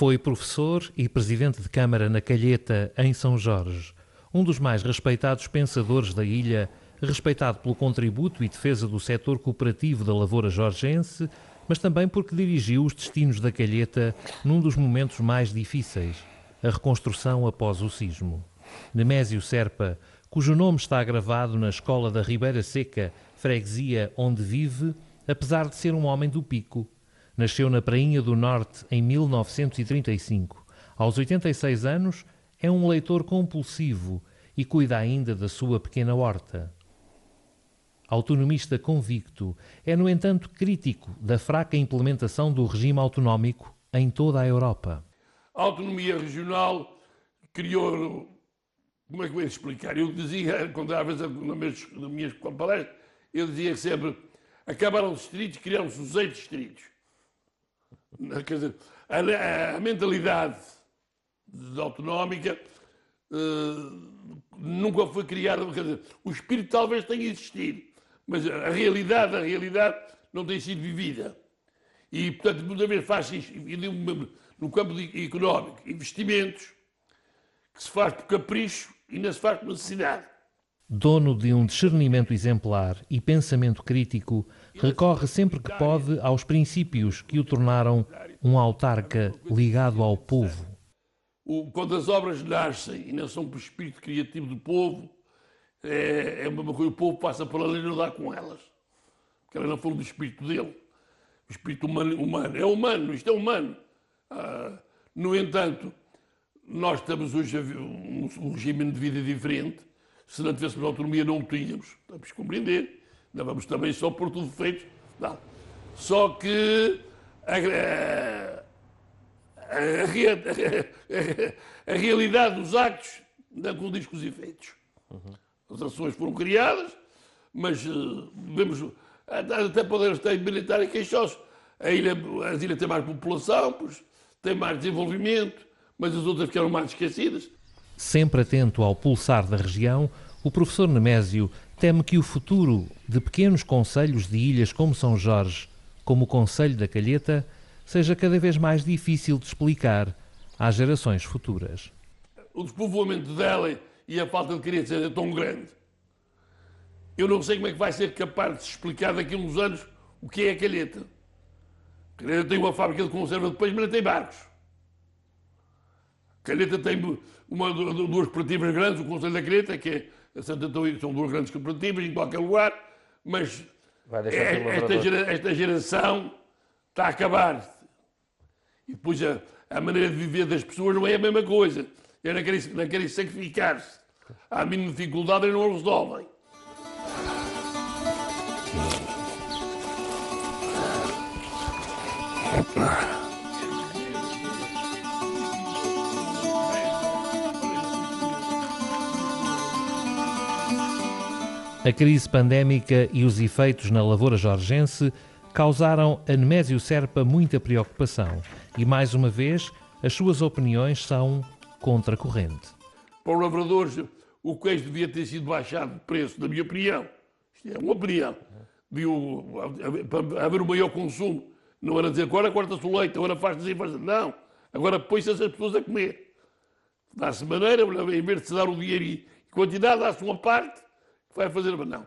Foi professor e presidente de Câmara na Calheta, em São Jorge, um dos mais respeitados pensadores da ilha, respeitado pelo contributo e defesa do setor cooperativo da lavoura jorgense, mas também porque dirigiu os destinos da Calheta num dos momentos mais difíceis, a reconstrução após o sismo. Nemésio Serpa, cujo nome está gravado na escola da Ribeira Seca, freguesia onde vive, apesar de ser um homem do Pico. Nasceu na Prainha do Norte em 1935. Aos 86 anos, é um leitor compulsivo e cuida ainda da sua pequena horta. Autonomista convicto, é, no entanto, crítico da fraca implementação do regime autonómico em toda a Europa. A autonomia regional criou... Como é que eu ia explicar? Eu dizia, quando às vezes nas minhas palestras, eu dizia sempre: acabaram os distritos, criaram-se os 8 distritos. Quer dizer, a mentalidade autonómica nunca foi criada. Quer dizer, o espírito talvez tenha existido, mas a realidade não tem sido vivida. E, portanto, muitas vezes faz-se, no campo económico, investimentos que se faz por capricho e não se faz por necessidade. Dono de um discernimento exemplar e pensamento crítico, recorre sempre que pode aos princípios que o tornaram um autarca ligado ao povo. Quando as obras nascem e não são por espírito criativo do povo, é uma coisa, o povo passa pela lei e não dá com elas. Porque elas não foram do espírito dele. O espírito humano. É humano, isto é humano. No entanto, nós temos hoje um regime de vida diferente. Se não tivéssemos autonomia, não o tínhamos. Temos que compreender. Não vamos também só por tudo feito. Não. Só que a realidade dos actos não condiz com os efeitos. As ações foram criadas, mas vemos, até poder estar militar e queixosos. As ilhas têm mais população, têm mais desenvolvimento, mas as outras ficaram mais esquecidas. Sempre atento ao pulsar da região, o professor Nemésio teme que o futuro de pequenos concelhos de ilhas como São Jorge, como o Concelho da Calheta, seja cada vez mais difícil de explicar às gerações futuras. O despovoamento dela e a falta de crianças é tão grande. Eu não sei como é que vai ser capaz de se explicar daqui a uns anos o que é a Calheta. A Calheta tem uma fábrica de conserva de peixe, mas não tem barcos. A Calheta tem duas cooperativas grandes, o Conselho da Calheta, que é a Santa Antônio, são duas grandes cooperativas em qualquer lugar, mas esta geração está a acabar. E depois a maneira de viver das pessoas não é a mesma coisa. Eles não querem sacrificar-se. Há a mínima dificuldade e não a resolvem. A crise pandémica e os efeitos na lavoura jorgense causaram a Nemésio Serpa muita preocupação e, mais uma vez, as suas opiniões são contracorrente. Para os lavradores, o queijo devia ter sido baixado de preço, na minha opinião. Isto é uma opinião. Para haver um maior consumo. Não era dizer agora corta-se o leite, agora faz-se assim, faz-se. Não. Agora põe-se essas pessoas a comer. Dá-se maneira, em vez de se dar o dinheiro e quantidade, dá-se uma parte que vai fazer. Mas não.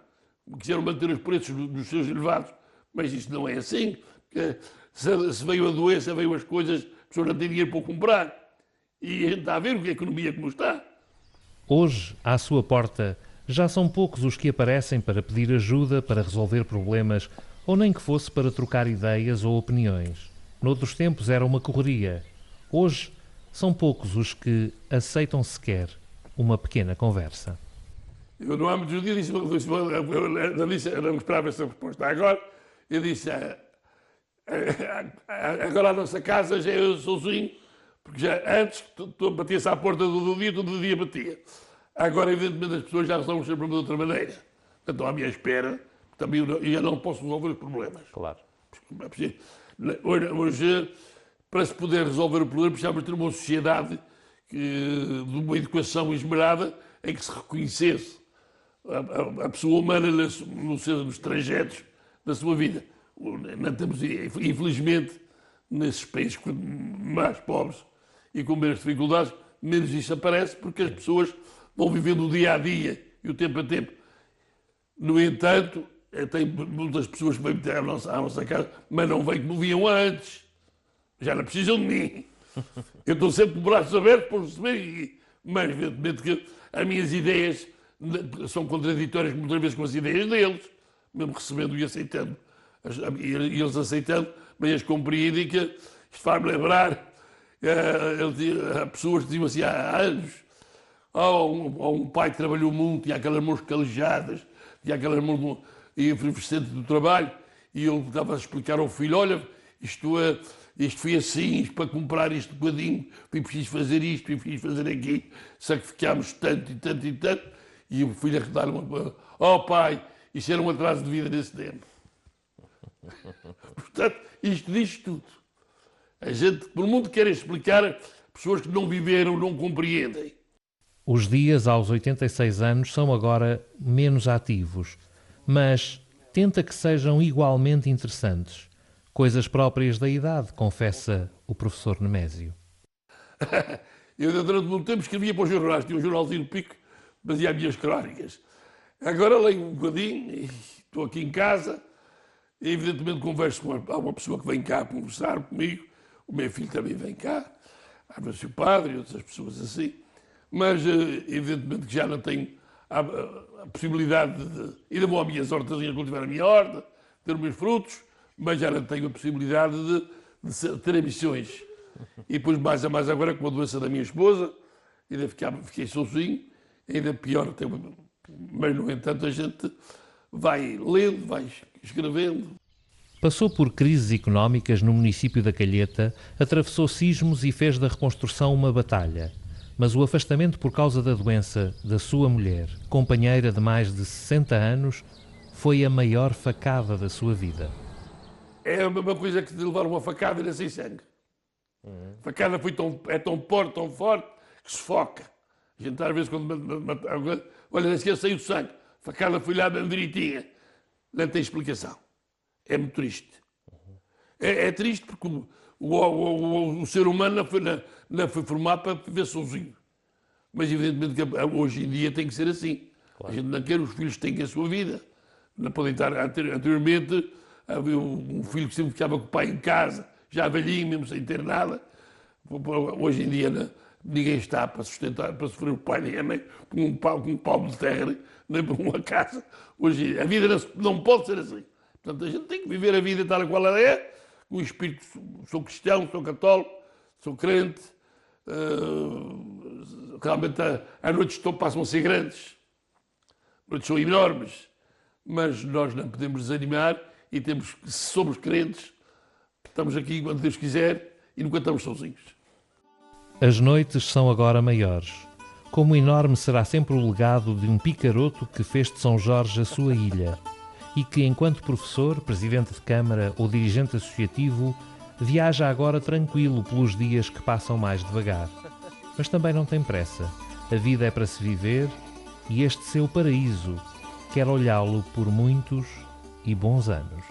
Quiseram manter os preços dos seus elevados. Mas isto não é assim. Se veio a doença, veio as coisas, a pessoa não tem dinheiro para comprar. E a gente está a ver a economia como está. Hoje, à sua porta, já são poucos os que aparecem para pedir ajuda, para resolver problemas, ou nem que fosse para trocar ideias ou opiniões. Noutros tempos era uma correria. Hoje, são poucos os que aceitam sequer uma pequena conversa. Eu não há muitos dias eu não esperava essa resposta. Agora, eu disse, agora a nossa casa já é eu sozinho, porque já antes batia-se à porta todo dia batia. Agora, evidentemente, as pessoas já resolvem sempre de outra maneira. Portanto, estão à minha espera, também eu já não posso resolver os problemas. Claro. Hoje, para se poder resolver o problema, precisamos ter uma sociedade de uma educação esmerada em que se reconhecesse a pessoa humana nos trajetos da sua vida. Não temos, infelizmente, nesses países mais pobres e com menos dificuldades, menos isso aparece, porque as pessoas vão vivendo o dia a dia e o tempo a tempo. No entanto, tem muitas pessoas que vêm à nossa casa, mas não vêm como vinham antes. Já não precisam de mim. Eu estou sempre com os braços abertos para receber, mas evidentemente que as minhas ideias são contraditórias muitas vezes com as ideias deles, mesmo recebendo e aceitando. E eles aceitando, mas eles compreendem que isto faz-me lembrar há pessoas que diziam assim há anos, um pai que trabalhou muito, tinha aquelas mãos calejadas, tinha aquelas mãos efervescentes do trabalho, e ele estava a explicar ao filho, olha, isto foi assim, isto para comprar este bocadinho, foi preciso fazer isto, foi preciso fazer aquilo, sacrificámos tanto e tanto e tanto, e o filho a redar oh pai, isto era um atraso de vida nesse tempo. Portanto, isto diz tudo. A gente, pelo mundo, quer explicar pessoas que não viveram, não compreendem. Os dias aos 86 anos são agora menos ativos, mas tenta que sejam igualmente interessantes. Coisas próprias da idade, confessa o professor Nemésio. Eu, durante muito tempo, escrevia para os jornais, tinha um jornalzinho Pico, fazia as minhas crónicas. Agora leio um bocadinho, e estou aqui em casa, e evidentemente converso com uma pessoa que vem cá conversar comigo, o meu filho também vem cá, às vezes o padre e outras pessoas assim, mas evidentemente que já não tenho a possibilidade de... Ainda vou às minhas hortazinhas cultivar a minha horta, ter os meus frutos, mas já não tenho a possibilidade de ter ambições. E depois, mais a mais agora, com a doença da minha esposa, ainda fiquei sozinho, ainda pior, mas no entanto a gente vai lendo, vai escrevendo. Passou por crises económicas no município da Calheta, atravessou sismos e fez da reconstrução uma batalha. Mas o afastamento por causa da doença da sua mulher, companheira de mais de 60 anos, foi a maior facada da sua vida. É a mesma coisa que de levar uma facada e ainda sem sangue. A facada é tão forte, que sufoca. A gente às vezes quando olha, nem sequer saiu sangue. A facada foi lá bem direitinha. Não tem explicação. É muito triste. É triste porque o ser humano não foi formado para viver sozinho. Mas evidentemente que hoje em dia tem que ser assim. Claro. A gente não quer, os filhos têm a sua vida. Não podem estar anteriormente, havia um filho que sempre ficava com o pai em casa, já velhinho, mesmo sem ter nada. Hoje em dia ninguém está para sustentar, para sofrer o pai nem a mãe, com um palmo de terra, nem por uma casa. Hoje a vida não pode ser assim. Portanto, a gente tem que viver a vida tal qual ela é, com o espírito, sou cristão, sou católico, sou crente, realmente as noites passam a ser grandes, as noites são enormes, mas nós não podemos desanimar e se somos crentes, estamos aqui quando Deus quiser e nunca estamos sozinhos. As noites são agora maiores. Como enorme será sempre o legado de um picaroto que fez de São Jorge a sua ilha e que, enquanto professor, presidente de Câmara ou dirigente associativo, viaja agora tranquilo pelos dias que passam mais devagar. Mas também não tem pressa. A vida é para se viver e este seu paraíso quer olhá-lo por muitos e bons anos.